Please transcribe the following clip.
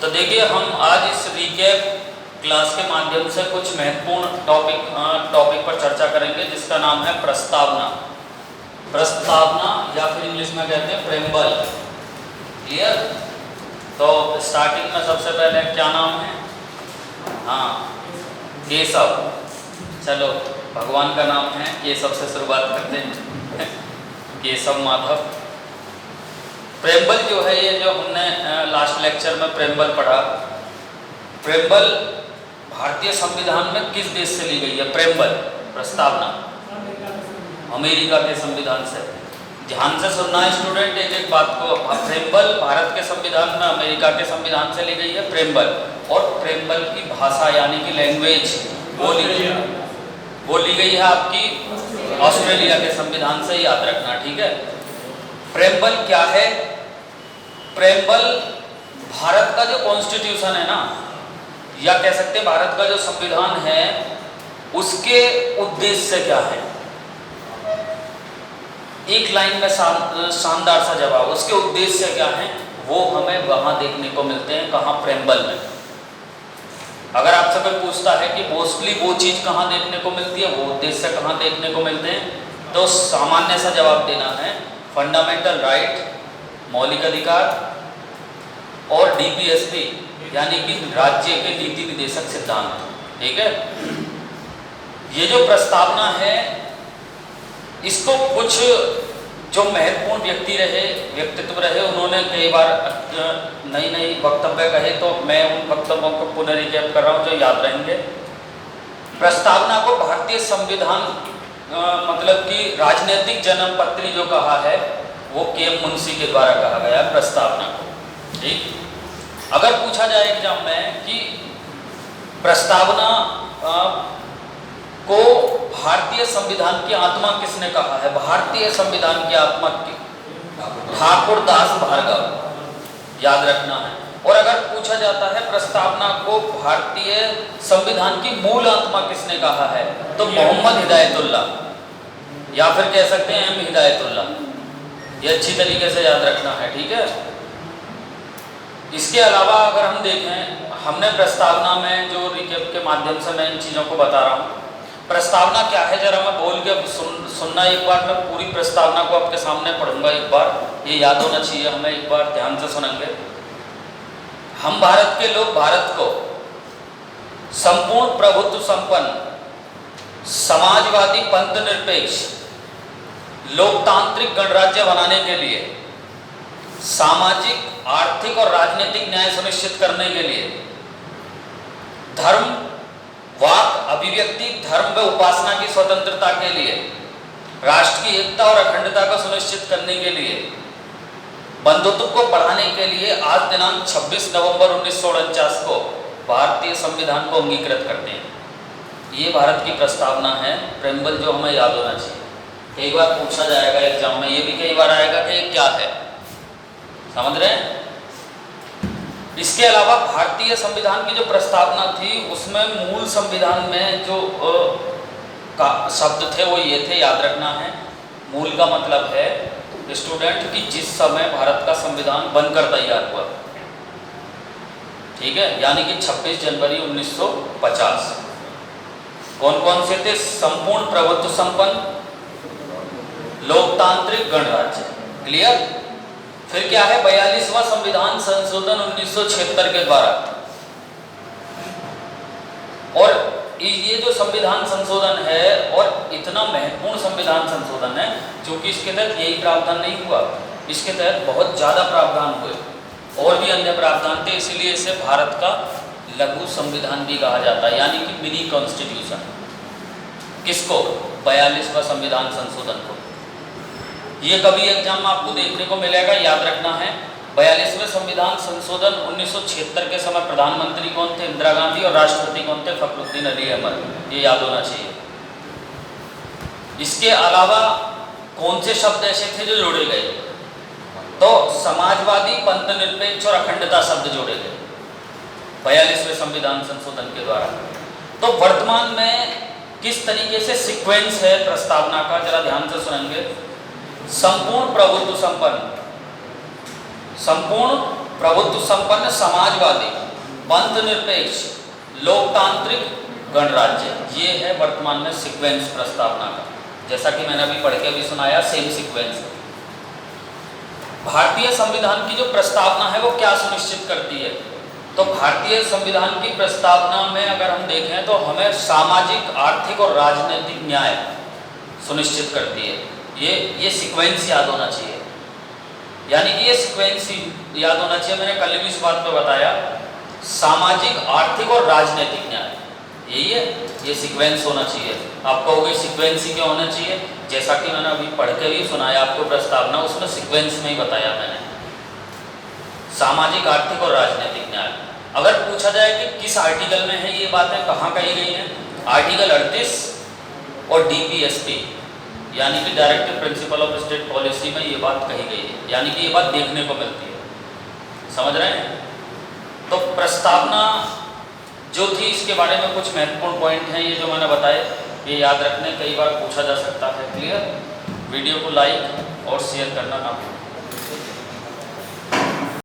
तो देखिए, हम आज इस रिकैप क्लास के माध्यम से कुछ महत्वपूर्ण टॉपिक पर चर्चा करेंगे, जिसका नाम है प्रस्तावना। प्रस्तावना या फिर इंग्लिश में कहते हैं प्रेम्बल। क्लियर? तो स्टार्टिंग में सबसे पहले क्या नाम है? हाँ, केशव। चलो, भगवान का नाम है केशव से शुरुआत करते हैं। केशव माधव। प्रेम्बल जो है, ये जो हमने लास्ट लेक्चर में प्रेम्बल पढ़ा, प्रेम्बल भारतीय संविधान में किस देश से ली गई है? प्रेम्बल प्रस्तावना अमेरिका के संविधान से। ध्यान से सुनना है स्टूडेंट एक एक बात को। प्रेम्बल भारत के संविधान में अमेरिका के संविधान से ली गई है प्रेम्बल। और प्रेम्बल की भाषा यानी कि लैंग्वेज वो ली गई है आपकी ऑस्ट्रेलिया के संविधान से, याद रखना, ठीक है। प्रेम्बल क्या है? प्रेम्बल भारत का जो कॉन्स्टिट्यूशन है ना, या कह सकते हैं भारत का जो संविधान है, उसके उद्देश्य क्या है? एक लाइन में शानदार सा जवाब। उसके उद्देश्य क्या है वो हमें वहां देखने को मिलते हैं। कहाँ? प्रेम्बल में। अगर आपसे कोई पूछता है कि मोस्टली वो चीज कहाँ देखने को मिलती है, वो उद्देश्य कहाँ देखने को मिलते हैं, तो सामान्य सा जवाब देना है फंडामेंटल राइट, मौलिक अधिकार, और डीपीएसपी यानी कि राज्य के नीति निदेशक सिद्धांत। ठीक है। ये जो प्रस्तावना है, इसको कुछ जो महत्वपूर्ण व्यक्तित्व रहे, उन्होंने कई बार नई वक्तव्य कहे, तो मैं उन वक्तव्यों को पुनर्रिकैप कर रहा हूँ जो याद रहेंगे। प्रस्तावना को भारतीय संविधान मतलब कि राजनीतिक जन्म पत्री जो कहा है, वो के.एम. मुंशी के द्वारा कहा गया है प्रस्तावना को। ठीक। अगर पूछा जाए एग्जाम में कि प्रस्तावना को भारतीय संविधान की आत्मा किसने कहा है? भारतीय संविधान की आत्मा ठाकुर दास भार्गव, याद रखना है। और अगर पूछा जाता है प्रस्तावना को भारतीय संविधान की मूल आत्मा किसने कहा है, तो मोहम्मद हिदायतुल्लाह, या फिर कह सकते हैं एम हिदायतुल्लाह। ये अच्छी तरीके से याद रखना है, ठीक है। इसके अलावा अगर हम देखें, हमने प्रस्तावना में जो रिकैप के माध्यम से मैं इन चीज़ों को बता रहा हूँ, प्रस्तावना क्या है जरा मैं बोल के सुनना एक बार। मैं पूरी प्रस्तावना को आपके सामने पढ़ूंगा एक बार, ये याद होना चाहिए हमें। एक बार ध्यान से सुनेंगे। हम भारत के लोग भारत को संपूर्ण प्रभुत्व संपन्न, समाजवादी, पंथ निरपेक्ष, लोकतांत्रिक गणराज्य बनाने के लिए, सामाजिक, आर्थिक और राजनीतिक न्याय सुनिश्चित करने के लिए, धर्म, वाक, अभिव्यक्ति, धर्म व उपासना की स्वतंत्रता के लिए, राष्ट्र की एकता और अखंडता को सुनिश्चित करने के लिए, बंधुत्व को बढ़ाने के लिए आज दिनांक 26 नवंबर 1949 को भारतीय संविधान को अंगीकृत करते हैं। ये भारत की प्रस्तावना है, प्रेम्बल, जो हमें याद होना चाहिए। कई बार पूछा जाएगा एग्जाम में, ये भी कई बार आएगा कि ये क्या है, समझ रहे हैं। इसके अलावा भारतीय संविधान की जो प्रस्तावना थी, उसमें मूल संविधान में जो शब्द थे वो ये थे, याद रखना है। मूल का मतलब है स्टूडेंट कि जिस समय भारत का संविधान बनकर तैयार हुआ, ठीक है, यानी कि 26 जनवरी 1950। कौन कौन से थे? संपूर्ण प्रभुत्व संपन्न, लोकतांत्रिक गणराज्य। क्लियर? फिर क्या है? 42वां संविधान संशोधन 1976 के द्वारा। और ये जो संविधान संशोधन है, और इतना महत्वपूर्ण संविधान संशोधन है, क्योंकि इसके तहत यही प्रावधान नहीं हुआ, इसके तहत बहुत ज़्यादा प्रावधान हुए, और भी अन्य प्रावधान थे। इसीलिए इसे भारत का लघु संविधान भी कहा जाता है, यानी कि मिनी कॉन्स्टिट्यूशन। किसको? 42वां संविधान संशोधन को। ये कभी एग्जाम में आपको देखने को मिलेगा, याद रखना है। 42वें संविधान संशोधन 1976 के समय प्रधानमंत्री कौन थे? इंदिरा गांधी। और राष्ट्रपति कौन थे? फखरुद्दीन अली अहमद। ये याद होना चाहिए। इसके अलावा कौन से शब्द ऐसे थे जो जोड़े गए? तो समाजवादी, पंथ निरपेक्ष और अखंडता शब्द जोड़े गए 42वें संविधान संशोधन के द्वारा। तो वर्तमान में किस तरीके से सीक्वेंस है प्रस्तावना का, जरा ध्यान से सुनेंगे। संपूर्ण प्रभुत्व संपन्न, संपूर्ण प्रभुत्व संपन्न समाजवादी पंथ निरपेक्ष लोकतांत्रिक गणराज्य, ये है वर्तमान में सीक्वेंस प्रस्तावना का, जैसा कि मैंने अभी पढ़ के भी सुनाया, सेम सीक्वेंस। भारतीय संविधान की जो प्रस्तावना है वो क्या सुनिश्चित करती है? तो भारतीय संविधान की प्रस्तावना में अगर हम देखें तो हमें सामाजिक, आर्थिक और राजनीतिक न्याय सुनिश्चित करती है। ये सीक्वेंस याद होना चाहिए, यानी कि ये सीक्वेंस याद होना चाहिए। मैंने कल भी इस बात पे बताया, सामाजिक, आर्थिक और राजनीतिक न्याय, यही है, ये सीक्वेंस होना चाहिए। आप कहोगे सीक्वेंस ही क्यों होना चाहिए? जैसा कि मैंने अभी पढ़ के भी सुनाया आपको प्रस्तावना, उसमें सीक्वेंस में ही बताया मैंने, सामाजिक, आर्थिक और राजनीतिक न्याय। अगर पूछा जाए कि किस आर्टिकल में है ये बातें, कहाँ कही गई हैं? आर्टिकल 38 और DPSP यानी कि directive principle of state policy में ये बात कही गई है, यानी कि ये बात देखने को मिलती है। समझ रहे हैं? तो प्रस्तावना जो थी, इसके बारे में कुछ महत्वपूर्ण पॉइंट हैं ये जो मैंने बताए, ये याद रखने, कई बार पूछा जा सकता है। क्लियर? वीडियो को लाइक और शेयर करना ना भूलें।